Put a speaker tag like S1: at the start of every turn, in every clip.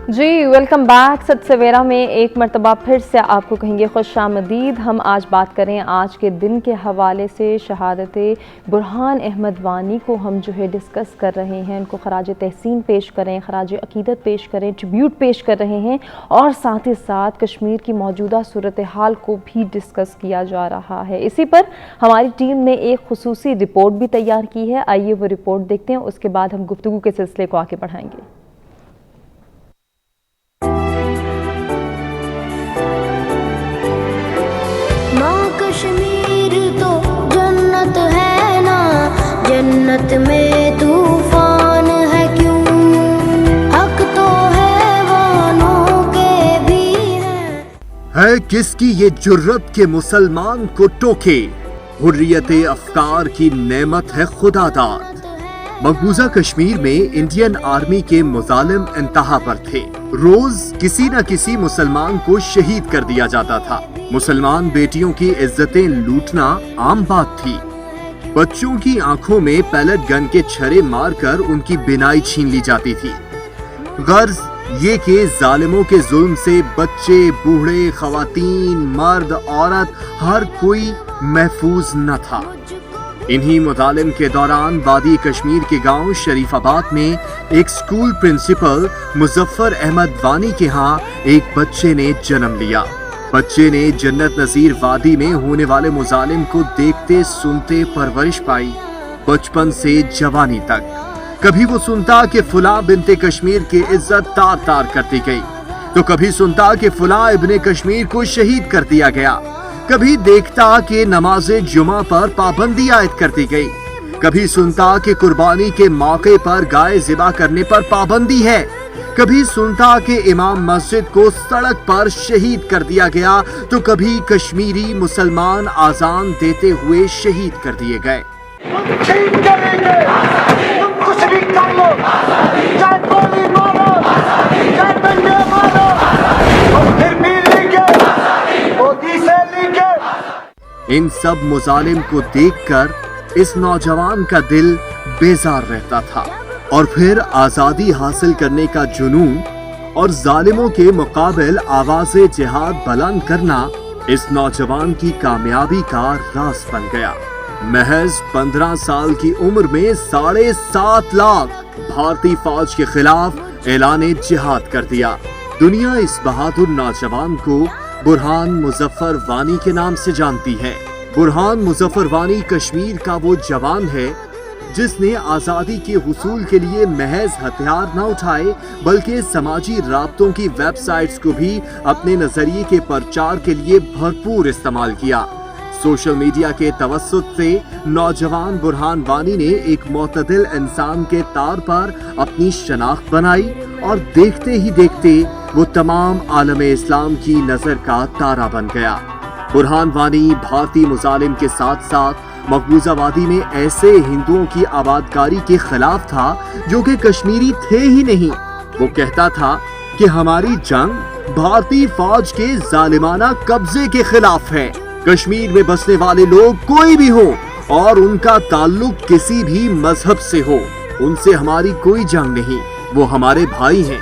S1: جی welcome back. سد سویرا میں ایک مرتبہ پھر سے آپ کو کہیں گے خوش آمدید. ہم آج بات کریں آج کے دن کے حوالے سے شہادت برہان احمد وانی کو ہم ڈسکس کر رہے ہیں, ان کو خراج تحسین پیش کریں, خراج عقیدت پیش کریں, ٹریبیوٹ پیش کر رہے ہیں, اور ساتھ ہی ساتھ کشمیر کی موجودہ صورتحال کو بھی ڈسکس کیا جا رہا ہے. اسی پر ہماری ٹیم نے ایک خصوصی رپورٹ بھی تیار کی ہے. آئیے وہ رپورٹ دیکھتے ہیں, اس کے بعد ہم گفتگو کے سلسلے کو آگے بڑھائیں گے.
S2: کشمیر تو جنت ہے نا, جنت میں طوفان ہے کیوں, حق تو حیوانوں کے بھی ہے
S3: کس کی یہ جرت کہ مسلمان کو ٹوکے, حریت افکار کی نعمت ہے خدا داد. مقبوضہ کشمیر میں انڈین آرمی کے مظالم انتہا پر تھے. روز کسی نہ کسی مسلمان کو شہید کر دیا جاتا تھا. مسلمان بیٹیوں کی عزتیں لوٹنا عام بات تھی. بچوں کی آنکھوں میں پیلٹ گن کے چھرے مار کر ان کی بینائی چھین لی جاتی تھی. غرض یہ کہ ظالموں کے ظلم سے بچے, بوڑھے, خواتین, مرد, عورت ہر کوئی محفوظ نہ تھا. انہی مظالم کے دوران وادی کشمیر کے گاؤں شریف آباد میں ایک سکول پرنسپل مظفر احمد وانی کے ہاں ایک بچے نے جنم لیا. بچے نے جنت نظیر وادی میں ہونے والے مظالم کو دیکھتے سنتے پرورش پائی. بچپن سے جوانی تک کبھی وہ سنتا کہ فلاں بنت کشمیر کی عزت تار تار کرتی گئی, تو کبھی سنتا کہ فلاں ابن کشمیر کو شہید کر دیا گیا. کبھی دیکھتا کہ نماز جمعہ پر پابندی عائد کرتی گئی. کبھی سنتا کہ قربانی کے موقع پر گائے ذبح کرنے پر پابندی ہے. کبھی سنتا کہ امام مسجد کو سڑک پر شہید کر دیا گیا, تو کبھی کشمیری مسلمان آذان دیتے ہوئے شہید کر دیے گئے. ان سب مظالم کو دیکھ کر اس نوجوان کا دل بیزار رہتا تھا, اور پھر آزادی حاصل کرنے کا جنون اور ظالموں کے مقابل آواز جہاد بلند کرنا اس نوجوان کی کامیابی کا راز بن گیا. محض 15 سال کی عمر میں 7.5 لاکھ بھارتی فوج کے خلاف اعلان جہاد کر دیا. دنیا اس بہادر نوجوان کو برہان مظفر وانی کے نام سے جانتی ہے. برہان مظفر وانی کشمیر کا وہ جوان ہے جس نے آزادی کے حصول کے لیے محض ہتھیار نہ اٹھائے, بلکہ سماجی رابطوں کی ویب سائٹس کو بھی اپنے نظریے کے پرچار کے لیے بھرپور استعمال کیا. سوشل میڈیا کے توسط سے نوجوان برہان وانی نے ایک معتدل انسان کے طور پر اپنی شناخت بنائی, اور دیکھتے ہی دیکھتے وہ تمام عالم اسلام کی نظر کا تارا بن گیا. برہان وانی بھارتی مظالم کے ساتھ ساتھ مقبوضہ وادی میں ایسے ہندوؤں کی آبادکاری کے خلاف تھا جو کہ کشمیری تھے ہی نہیں. وہ کہتا تھا کہ ہماری جنگ بھارتی فوج کے ظالمانہ قبضے کے خلاف ہے. کشمیر میں بسنے والے لوگ کوئی بھی ہو اور ان کا تعلق کسی بھی مذہب سے ہو, ان سے ہماری کوئی جنگ نہیں, وہ ہمارے بھائی ہیں.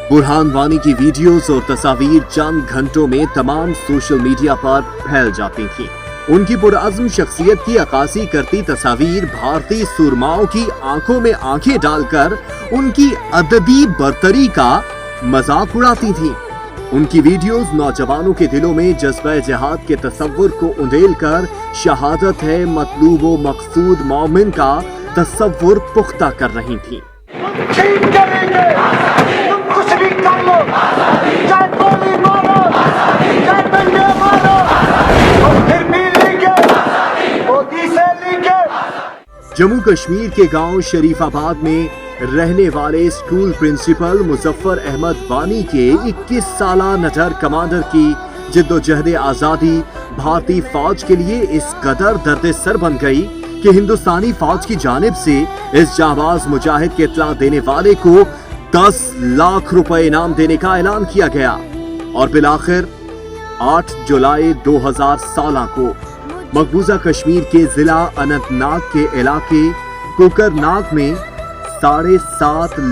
S3: برہان وانی کی ویڈیوز اور تصاویر چند گھنٹوں میں تمام سوشل میڈیا پر پھیل جاتی تھیں. ان کی پرعزم شخصیت کی عکاسی کرتی تصاویر بھارتی سرماؤں کی آنکھوں میں آنکھیں ڈال کر ان کی عددی برتری کا مذاق اڑاتی تھیں. ان کی ویڈیوز نوجوانوں کے دلوں میں جذبہ جہاد کے تصور کو انڈیل کر شہادت ہے مطلوب و مقصود مومن کا تصور پختہ کر رہی تھیں. جموں کشمیر کے گاؤں شریف آباد میں رہنے والے سکول پرنسپل مظفر احمد وانی کے 21 سالہ نٹر کمانڈر کی جد و جہد آزادی بھارتی فوج کے لیے اس قدر درد سر بن گئی کہ ہندوستانی فوج کی جانب سے اس جانباز مجاہد کے اطلاع دینے والے کو 10 لاکھ روپے انعام دینے کا اعلان کیا گیا. اور بالآخر 8 جولائی 2016 کو مقبوضہ کشمیر کے ضلع اننت ناگ کے علاقے کوکر ناگ میں 7.5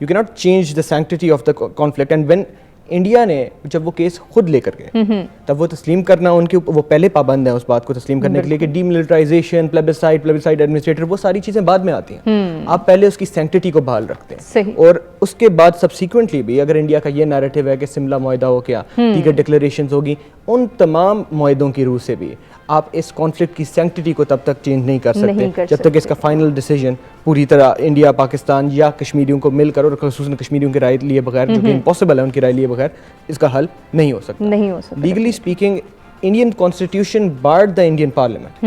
S4: You cannot change the sanctity of the conflict, and when India نے جب وہ کیس خود لے کر گئے تب وہ تسلیم کرنا ان کے وہ پہلے پابند ہیں اس بات کو تسلیم کرنے کے لیے کہ ڈی ملٹرائزیشن، پلیبسائٹ ایڈمنسٹریٹر، وہ ساری چیزیں بعد میں آتی ہیں. آپ پہلے اس کی سینکٹیٹی کو بحال رکھتے ہیں. اور اس کے بعد سبسیکوینٹلی بھی اگر انڈیا کا یہ نیریٹو ہے کہ سملہ معاہدہ ہو گیا، دیگر ڈکلیریشنز ہوگی، ان تمام معاہدوں کی روح سے بھی آپ اس کانفلکٹ کی سینکٹیٹی کو تب تک چینج نہیں کر سکتے جب تک اس کا فائنل ڈیسیجن پوری طرح انڈیا، پاکستان یا کشمیریوں کو مل کر، اور خصوصاً کشمیریوں کی رائے لیے بغیر، جو کہ امپاسبل ہے ان کی رائے لیے بغیر، اس کا حل نہیں ہو سکتا. Legally speaking Indian constitution barred the Indian parliament.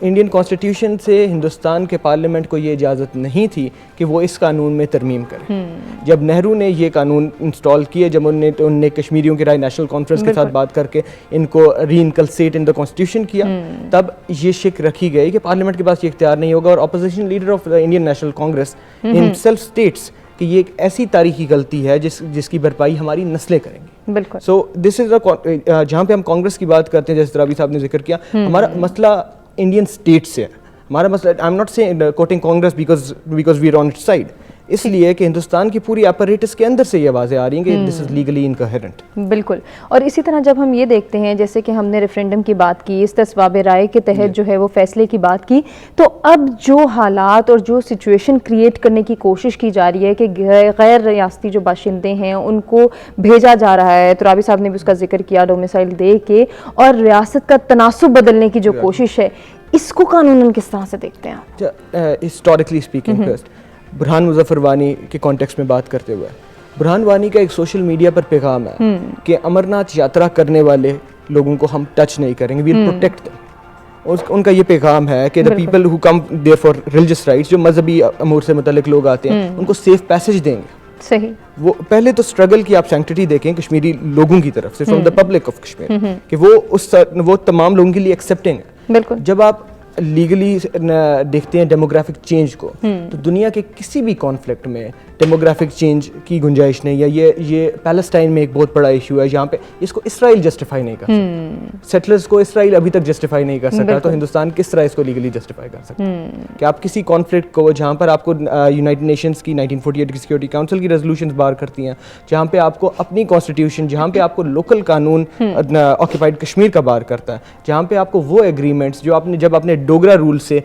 S4: Indian constitution سے ہندوستان کے پارلیمنٹ کو یہ اجازت نہیں تھی کہ وہ اس قانون میں ترمیم کرے. جب نہرو نے یہ قانون انسٹال کیے، جب انہوں نے کشمیریوں کی رائے نیشنل کانفرنس کے ساتھ بات کر کے ان کو ری انکلسیٹ ان دا کانسٹیٹیوشن کیا، تب یہ شک رکھی گئی کہ پارلیمنٹ کے پاس یہ اختیار نہیں ہوگا. اور opposition leader of the Indian National Congress itself states کہ یہ ایک ایسی تاریخی غلطی ہے جس کی بھرپائی ہماری نسلیں کریں گی.
S1: بالکل.
S4: سو دس از جہاں پہ ہم کانگریس کی بات کرتے ہیں، جیسے رابی صاحب نے ذکر کیا، ہمارا مسئلہ انڈین اسٹیٹ سے ہے. ہمارا مسئلہ I am not seeing quoting Congress because we are on it side, اس لیے کہ ہندوستان کی پوری اپریٹس کے اندر سے یہ آوازیں آ رہی ہیں کہ دس از لیگلی انکوہرنٹ.
S1: بالکل. اور اسی طرح جب ہم یہ دیکھتے ہیں، جیسے کہ ہم نے ریفرینڈم کی بات کی، استصواب رائے کے تحت جو ہے وہ فیصلے کی بات کی، تو اب جو حالات اور جو سچویشن کریٹ کرنے کی کوشش کی جا رہی ہے کہ غیر ریاستی جو باشندے ہیں ان کو بھیجا جا رہا ہے، تو رابی صاحب نے بھی اس کا ذکر کیا، ڈومیسائل دے کے، اور ریاست کا تناسب بدلنے کی جو کوشش ہے، اس کو قانوناً کس طرح سے دیکھتے ہیں آپ؟
S4: ہسٹوریکلی اسپیکنگ فرسٹ برہان مظفر وانی کے کانٹیکسٹ میں بات کرتے ہوئے، برہان وانی کا ایک سوشل میڈیا پر پیغام ہے کہ امرناتھ یاترا کرنے والے لوگوں کو ہم ٹچ نہیں کریں گے، وی ول پروٹیکٹ دیم. ان کا یہ پیغام ہے کہ the people who come there for religious rights, جو مذہبی امور سے متعلق لوگ آتے ہیں ان کو سیف پیسج دیں گے.
S1: صحیح.
S4: وہ پہلے تو اسٹرگل کی آپ سینکٹیٹی دیکھیں کشمیری لوگوں کی طرف سے، from the public of Kashmir, کہ وہ تمام لوگوں کے لیے ایکسیپٹنگ ہے. بالکل. جب آپ لیگلی دیکھتے ہیں ڈیموگرافک چینج کو، تو دنیا کے کسی بھی کانفلکٹ میں ڈیموگرافک چینج کی گنجائش نہیں ہے. یہ پیلسٹائن میں ایک بہت بڑا ایشو ہے جہاں پہ اس کو اسرائیل جسٹیفائی نہیں کر سکتا، سیٹلرز کو اسرائیل ابھی تک جسٹیفائی نہیں کر سکا، تو ہندوستان کس طرح اس کو لیگلی جسٹیفائی کر سکتا ہے کہ آپ کسی کانفلکٹ کو جہاں پر آپ کو یونائٹڈ نیشنز کی 1948 کی سیکورٹی کاؤنسل کی ریزولوشنز بار کرتی ہیں، جہاں پہ آپ کو اپنی کانسٹیٹیوشن، جہاں پہ آپ کو لوکل قانون آکوپائڈ کشمیر کا بار کرتا ہے، جہاں پہ آپ کو وہ ایگریمنٹس جو آپ نے جب اپنے ڈوگرا رول سے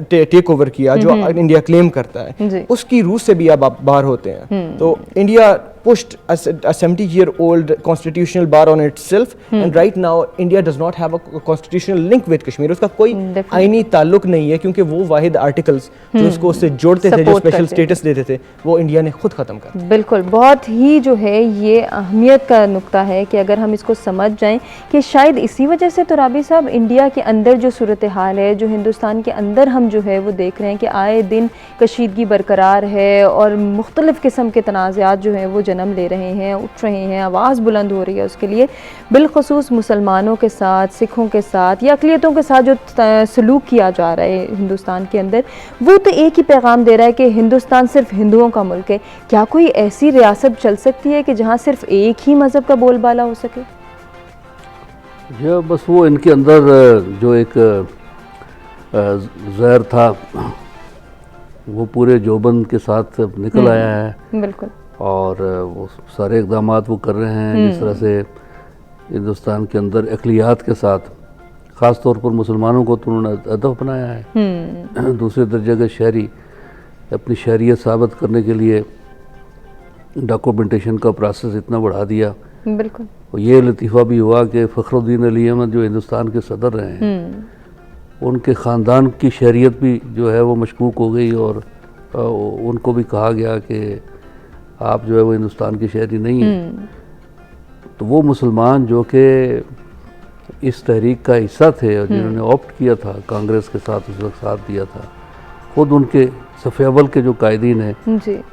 S4: ٹیک اوور کیا، جو انڈیا کلیم کرتا ہے، اس کی روح سے بھی آپ باہر ہوتے ہیں. تو India pushed a 70-year-old constitutional bar on itself, and right now India does not have a constitutional link with Kashmir. اس کا کوئی آئینی تعلق نہیں ہے، کیونکہ وہ واحد آرٹیکلز جو اس کو اس سے جوڑتے تھے، جو اسپیشل اسٹیٹس دیتے تھے، وہ انڈیا نے خود ختم کر دیا.
S1: بالکل. بہت ہی جو ہے یہ اہمیت کا نقطہ ہے کہ اگر ہم اس کو سمجھ جائیں کہ شاید اسی وجہ سے تو رابی صاحب انڈیا کے اندر جو صورتحال ہے، جو ہندوستان کے اندر ہم جو ہے وہ دیکھ رہے ہیں کہ آئے دن کشیدگی برقرار ہے اور مختلف قسم کے تنازعات جو ہیں وہ جنم لے رہے ہیں، اٹھ رہے ہیں، آواز بلند ہو رہی ہے اس کے لیے، بالخصوص مسلمانوں کے ساتھ، سکھوں کے ساتھ یا اقلیتوں کے ساتھ جو سلوک کیا جا رہا ہے ہندوستان کے اندر، وہ تو ایک ہی پیغام دے رہا ہے کہ ہندوستان صرف ہندوؤں کا ملک ہے. کیا کوئی ایسی ریاست چل سکتی ہے کہ جہاں صرف ایک ہی مذہب کا بول بالا ہو سکے؟
S5: یا بس وہ ان کے اندر جو ایک زہر تھا وہ پورے جوبن کے ساتھ نکل آیا ہے.
S1: بالکل. اور
S5: وہ سارے اقدامات وہ کر رہے ہیں جس طرح سے ہندوستان کے اندر اقلیت کے ساتھ، خاص طور پر مسلمانوں کو تو انہوں نے ہدف بنایا ہے. دوسرے درجے کے شہری اپنی شہریت ثابت کرنے کے لیے ڈاکومنٹیشن کا پروسیس اتنا بڑھا دیا.
S1: بالکل.
S5: اور یہ لطیفہ بھی ہوا کہ فخر الدین علی احمد جو ہندوستان کے صدر رہے ہیں، ان کے خاندان کی شہریت بھی جو ہے وہ مشکوک ہو گئی، اور ان کو بھی کہا گیا کہ آپ جو ہے وہ ہندوستان کے شہری نہیں ہیں. تو وہ مسلمان جو کہ اس تحریک کا حصہ تھے اور جنہوں نے آپٹ کیا تھا کانگریس کے ساتھ اس وقت ساتھ دیا تھا، خود ان کے صف اول کے جو قائدین ہیں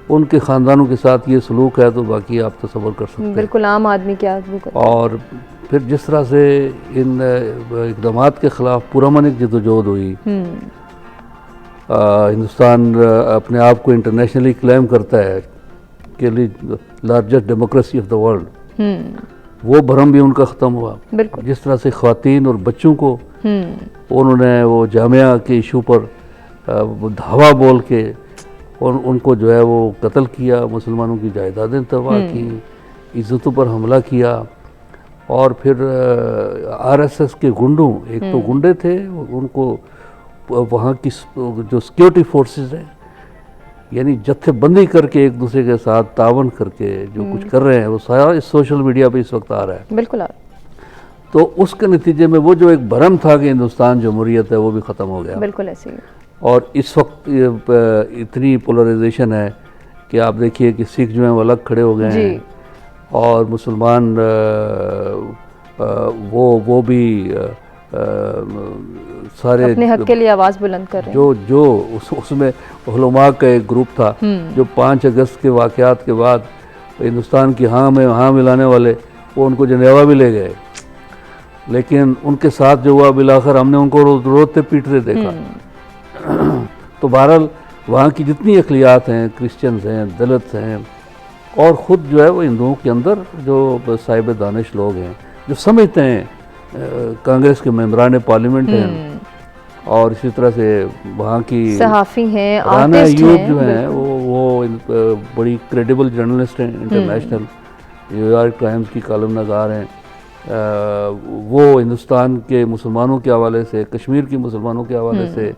S5: ان کے خاندانوں کے ساتھ یہ سلوک ہے، تو باقی آپ تصور کر سکتے ہیں.
S1: بالکل عام آدمی کیا کرتا ہے.
S5: اور پھر جس طرح سے ان اقدامات کے خلاف پرامن ایک جدوجہد ہوئی، ہندوستان اپنے آپ کو انٹرنیشنلی کلیم کرتا ہے کہ largest democracy of the world, وہ بھرم بھی ان کا ختم ہوا. جس طرح سے خواتین اور بچوں کو انہوں نے وہ جامعہ کے ایشو پر دھاوا بول کے ان کو جو ہے وہ قتل کیا، مسلمانوں کی جائیدادیں تباہ کی. عزتوں پر حملہ کیا، اور پھر RSS کے گنڈوں، ایک تو گنڈے تھے، ان کو وہاں کی جو سیکیورٹی فورسز ہیں، یعنی جتھے بندی کر کے ایک دوسرے کے ساتھ تعاون کر کے جو کچھ کر رہے ہیں، وہ سارا اس سوشل میڈیا پہ اس وقت آ رہا ہے.
S1: بالکل.
S5: تو اس کے نتیجے میں وہ جو ایک بھرم تھا کہ ہندوستان جمہوریت ہے، وہ بھی ختم ہو گیا.
S1: بالکل ایسے ہی.
S5: اور اس وقت اتنی پولرائزیشن ہے کہ آپ دیکھیے کہ سکھ جو ہیں وہ الگ کھڑے ہو گئے ہیں، اور مسلمان وہ بھی سارے
S1: اپنے حق کے لیے آواز بلند کر رہے ہیں.
S5: جو اس میں علماء کا ایک گروپ تھا جو 5 اگست کے واقعات کے بعد ہندوستان کی ہاں میں ہاں ملانے والے، وہ ان کو جنیوا بھی لے گئے، لیکن ان کے ساتھ جو ہوا بالآخر ہم نے ان کو روتے پیٹتے دیکھا. تو بہرحال وہاں کی جتنی اقلیات ہیں، کرسچنز ہیں، دلت ہیں، اور خود جو ہے وہ ہندوؤں کے اندر جو صاحب دانش لوگ ہیں، جو سمجھتے ہیں، کانگریس کے ممبران پارلیمنٹ ہیں، اور اسی طرح سے وہاں کی
S1: صحافی ہیں،
S5: رانا
S1: آرٹسٹ
S5: ایوب
S1: ہیں،
S5: جو ہیں، وہ بڑی کریڈیبل جرنلسٹ ہیں، انٹرنیشنل نیو یارک ٹائمز کی کالم نگار ہیں. وہ ہندوستان کے مسلمانوں کے حوالے سے، کشمیر کی مسلمانوں کے حوالے سے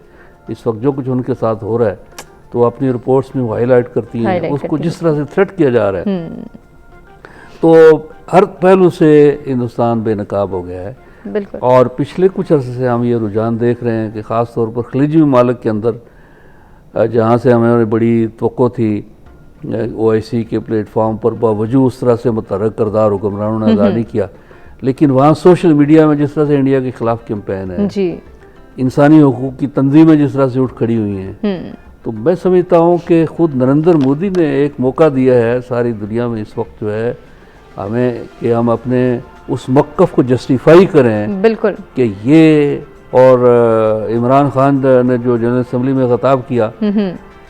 S5: اس وقت جو کچھ ان کے ساتھ ہو رہا ہے، تو اپنی رپورٹس میں وہ ہائی لائٹ کرتی ہیں اس کو جس طرح سے تھریٹ کیا جا رہا ہے. تو ہر پہلو سے ہندوستان بے نقاب ہو گیا ہے.
S1: بالکل.
S5: اور پچھلے کچھ عرصے سے ہم یہ رجحان دیکھ رہے ہیں کہ خاص طور پر خلیجی ممالک کے اندر، جہاں سے ہمیں بڑی توقع تھی OIC کے پلیٹ فارم پر، باوجود اس طرح سے متحرک کردار حکمرانوں نے ادا نہیں کیا، لیکن وہاں سوشل میڈیا میں جس طرح سے انڈیا کے خلاف کیمپین ہے،
S1: جی،
S5: انسانی حقوق کی تنظیمیں جس طرح سے اٹھ کھڑی ہوئی ہیں، تو میں سمجھتا ہوں کہ خود نریندر مودی نے ایک موقع دیا ہے ساری دنیا میں اس وقت جو ہے ہمیں، کہ ہم اپنے اس موقف کو جسٹیفائی کریں. بالکل. کہ یہ اور عمران خان نے جو جنرل اسمبلی میں خطاب کیا،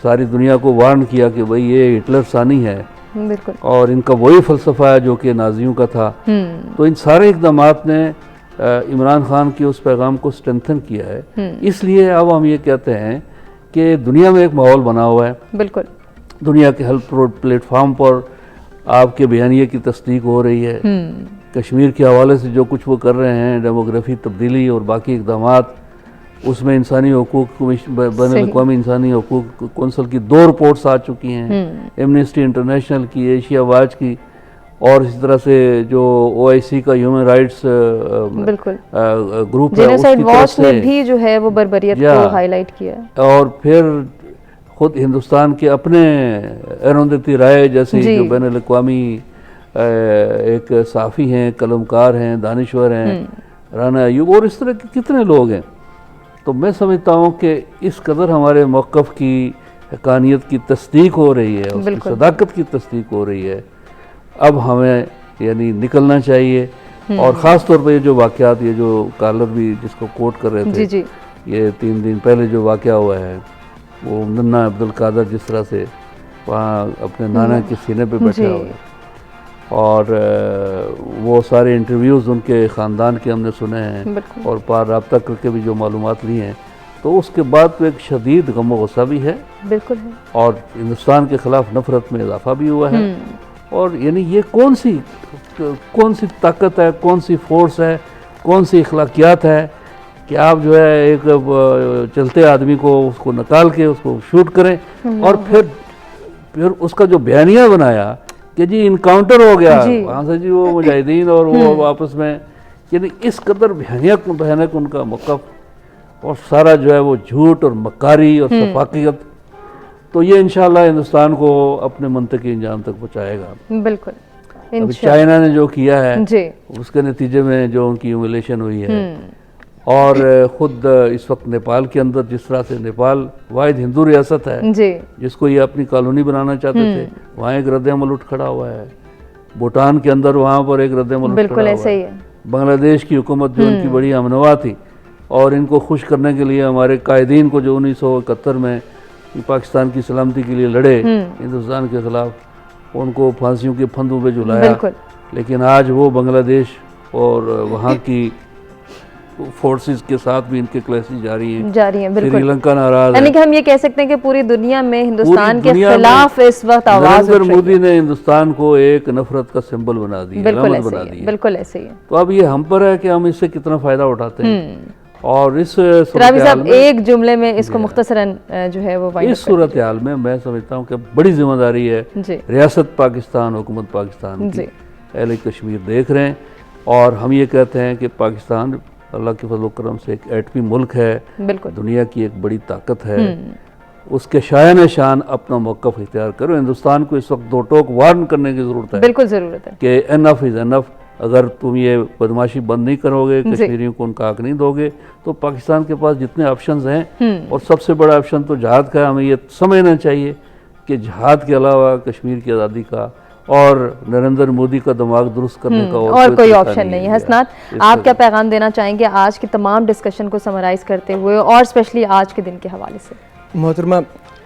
S5: ساری دنیا کو وارن کیا کہ بھئی یہ ہٹلر ثانی ہے، بالکل، اور ان کا وہی فلسفہ ہے جو کہ نازیوں کا تھا. تو ان سارے اقدامات نے عمران خان کے اس پیغام کو اسٹرینتھن کیا ہے. اس لیے اب ہم یہ کہتے ہیں کہ دنیا میں ایک ماحول بنا ہوا ہے. بالکل. دنیا کے ہر پلیٹ فارم پر آپ کے بیانیے کی تصدیق ہو رہی ہے. کشمیر کے حوالے سے جو کچھ وہ کر رہے ہیں، ڈیموگرافی تبدیلی اور باقی اقدامات، اس میں انسانی حقوق بین الاقوامی انسانی حقوق کونسل کی 2 رپورٹس آ چکی ہیں، ایمنسٹی انٹرنیشنل کی، ایشیا واچ کی، اور اسی طرح سے جو OIC کا ہیومن رائٹس گروپ ہے، اس کی طرف سے
S1: بھی جو ہے وہ بربریت کو ہائی لائٹ کیا ہے.
S5: اور پھر خود ہندوستان کے اپنے اروندھتی رائے جیسی جو بین الاقوامی ایک صحافی ہیں، قلمکار ہیں، دانشور ہیں، رانا ایوب، اور اس طرح کے کتنے لوگ ہیں. تو میں سمجھتا ہوں کہ اس قدر ہمارے موقف کی حقانیت کی تصدیق ہو رہی ہے، اس کی صداقت کی تصدیق ہو رہی ہے. اب ہمیں یعنی نکلنا چاہیے. اور خاص طور پہ یہ جو واقعات، یہ جو کالر بھی جس کو کوٹ کر رہے تھے، یہ 3 دن پہلے جو واقعہ ہوا ہے، وہ ننا عبد القادر جس طرح سے وہاں اپنے نانا کے سینے پہ بیٹھا ہوا ہے، اور وہ سارے انٹرویوز ان کے خاندان کے ہم نے سنے ہیں، اور پار رابطہ کر کے بھی جو معلومات لی ہیں، تو اس کے بعد تو ایک شدید غم و غصہ بھی ہے. بالکل. اور ہندوستان کے خلاف نفرت میں اضافہ بھی ہوا ہے. اور یعنی یہ کون سی طاقت ہے، کون سی فورس ہے، کون سی اخلاقیات ہے کہ آپ جو ہے ایک چلتے آدمی کو اس کو نکال کے اس کو شوٹ کریں، اور پھر اس کا جو بیانیہ بنایا کہ جی انکاؤنٹر ہو گیا وہاں سے، جی وہ مجاہدین اور وہ آپس میں، یعنی اس قدر بھیانک ان کا موقف، اور سارا جو ہے وہ جھوٹ اور مکاری اور سفاکیت. تو یہ انشاءاللہ ہندوستان کو اپنے منطقی انجام تک پہنچائے گا. بالکل. ابھی چائنا نے جو کیا ہے اس کے نتیجے میں جو ان کی ہیوملیشن ہوئی ہے، اور خود اس وقت نیپال کے اندر جس طرح سے، نیپال واحد ہندو ریاست ہے جس کو یہ اپنی کالونی بنانا چاہتے تھے، وہاں ایک رد عمل اٹھ کھڑا ہوا ہے. بھوٹان کے اندر وہاں پر ایک رد عمل اٹھ کھڑا ہوا ہے. بنگلہ دیش کی حکومت جو ان کی بڑی ہمنوا تھی، اور ان کو خوش کرنے کے لیے ہمارے قائدین کو جو 1971 میں پاکستان کی سلامتی کے لیے لڑے ہندوستان کے خلاف، ان کو پھانسیوں کے پھندوں پہ جھلایا. لیکن آج وہ بنگلہ دیش اور وہاں کی فورسز کے ساتھ بھی ان کے کلیشز جاری ہیں،
S1: جاری ہیں،
S5: سری
S1: بالکل،
S5: لنکا ناراض
S1: یعنی
S5: ہے.
S1: کہ ہم یہ کہہ سکتے ہیں کہ پوری دنیا میں ہندوستان کے
S5: دنیا میں
S1: خلاف اس وقت آواز
S5: نریندر
S1: اٹھ رہی
S5: مودی نے ہندوستان کو ایک نفرت کا سمبل بنا
S1: ہے.
S5: دیا،
S1: بالکل
S5: علامت بنا
S1: ایسے ہی
S5: دی
S1: ہے،
S5: ہے.
S1: بالکل ایسے ہی ہے.
S5: تو اب یہ ہم پر ہے کہ ہم اس سے کتنا فائدہ اٹھاتے ہیں. اور اس
S1: رابی
S5: صورتحال
S1: صاحب
S5: میں
S1: ایک جملے میں اس کو مختصراً جو ہے وہ وائنڈ
S5: اس صورتحال میں سمجھتا ہوں کہ بڑی ذمہ داری ہے
S1: جی
S5: ریاست پاکستان، حکومت پاکستان کی.
S1: جی
S5: اہل کشمیر دیکھ رہے ہیں اور ہم یہ کہتے ہیں کہ پاکستان اللہ کے فضل و کرم سے ایک ایٹمی ملک ہے،
S1: بالکل
S5: دنیا کی ایک بڑی طاقت ہے. اس کے شایان شان اپنا موقف اختیار کرو. ہندوستان کو اس وقت دو ٹوک وارن کرنے کی ضرورت ہے
S1: بالکل ضرورت ہے.
S5: کہ انف از انف. اگر تم یہ بدماشی بند نہیں کرو گے، کشمیریوں کو ان کا حق نہیں دو گے، تو پاکستان کے پاس جتنے آپشنز ہیں اور سب سے بڑا آپشن تو جہاد کا ہے. ہمیں یہ سمجھنا چاہیے کہ جہاد کے علاوہ کشمیر کی آزادی کا اور نریندر مودی کا دماغ درست کرنے کا
S1: اور کوئی
S5: طریقہ
S1: آپشن نہیں ہے. حسنات،
S5: اس
S1: آپ کیا پیغام دینا چاہیں گے آج کی تمام ڈسکشن کو سمرائز کرتے ہوئے اور اسپیشلی آج کے دن کے حوالے سے؟
S4: محترمہ،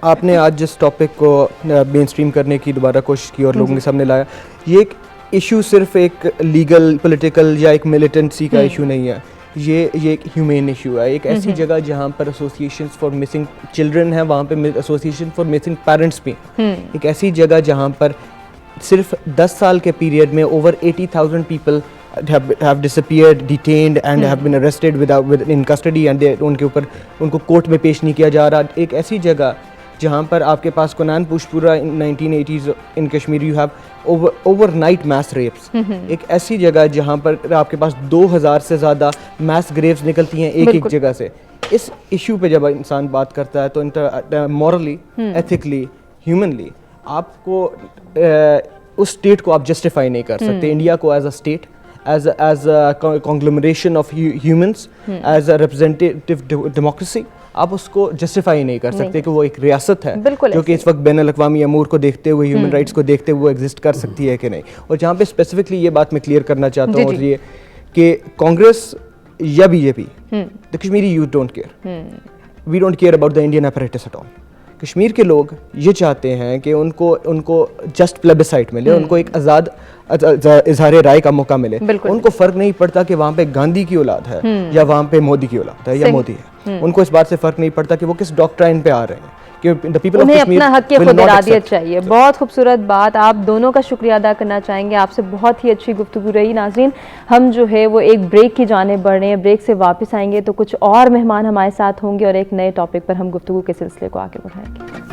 S4: آپ نے آج جس ٹاپک کو مین اسٹریم کرنے کی دوبارہ کوشش کی اور لوگوں کے سامنے لایا، یہ ایک ایشو صرف ایک لیگل پولیٹیکل یا ایک ملیٹنسی کا ایشو نہیں ہے. یہ ایک ہیومین ایشو ہے. ایک ایسی جگہ جہاں پر ایسوسیشنز فار مسنگ چلڈرن ہیں، وہاں پہ ایسوسیشن فار مسنگ پیرنٹس بھی. ایک ایسی جگہ جہاں پر صرف 10 سال کے پیریڈ میں over 80,000 people have disappeared, detained and have been arrested in custody and ان کے اوپر ان کو کورٹ میں پیش نہیں کیا جا رہا. ایک ایسی جگہ جہاں پر آپ کے پاس Kunan Poshpora 1980s in Kashmir you have overnight mass rapes. ایک ایسی جگہ جہاں پر آپ کے پاس 2000 سے زیادہ میس گریوز نکلتی ہیں ایک جگہ سے. اس ایشو پہ جب انسان بات کرتا ہے تو مورلی، ایتھیکلی، ہیومنلی آپ کو اس اسٹیٹ کو آپ جسٹیفائی نہیں کر سکتے. انڈیا کو as a state, as a conglomeration of humans, as a representative democracy آپ اس کو جسٹیفائی نہیں کر سکتے کہ وہ ایک ریاست ہے جو کہ اس وقت بین الاقوامی امور کو دیکھتے ہوئے، ہیومن رائٹس کو دیکھتے ہوئے ایگزسٹ کر سکتی ہے کہ نہیں. اور جہاں پہ اسپیسیفکلی یہ بات میں کلیئر کرنا چاہتا ہوں اور یہ کہ کانگریس یا B J P, the Kashmiri youth don't care, we don't care about the Indian apparatus at all. Kashmir کے لوگ یہ چاہتے ہیں کہ ان کو جسٹ پلیبسائٹ ملے، ان کو ایک آزاد اظہار رائے کا موقع ملے. ان کو فرق نہیں پڑتا کہ وہاں پہ گاندھی کی اولاد ہے یا وہاں پہ مودی کی اولاد ہے یا مودی ہے. ان کو اس بات سے فرق نہیں پڑتا کہ وہ کس ڈاکٹرائن پہ آ رہے ہیں.
S1: انہیں اپنا حق کی خود ارادیت چاہیے. بہت خوبصورت بات. آپ دونوں کا شکریہ ادا کرنا چاہیں گے. آپ سے بہت ہی اچھی گفتگو رہی. ناظرین، ہم جو ہے وہ ایک بریک کی جانب بڑھ رہے ہیں. بریک سے واپس آئیں گے تو کچھ اور مہمان ہمارے ساتھ ہوں گے اور ایک نئے ٹاپک پر ہم گفتگو کے سلسلے کو آگے بڑھائیں گے.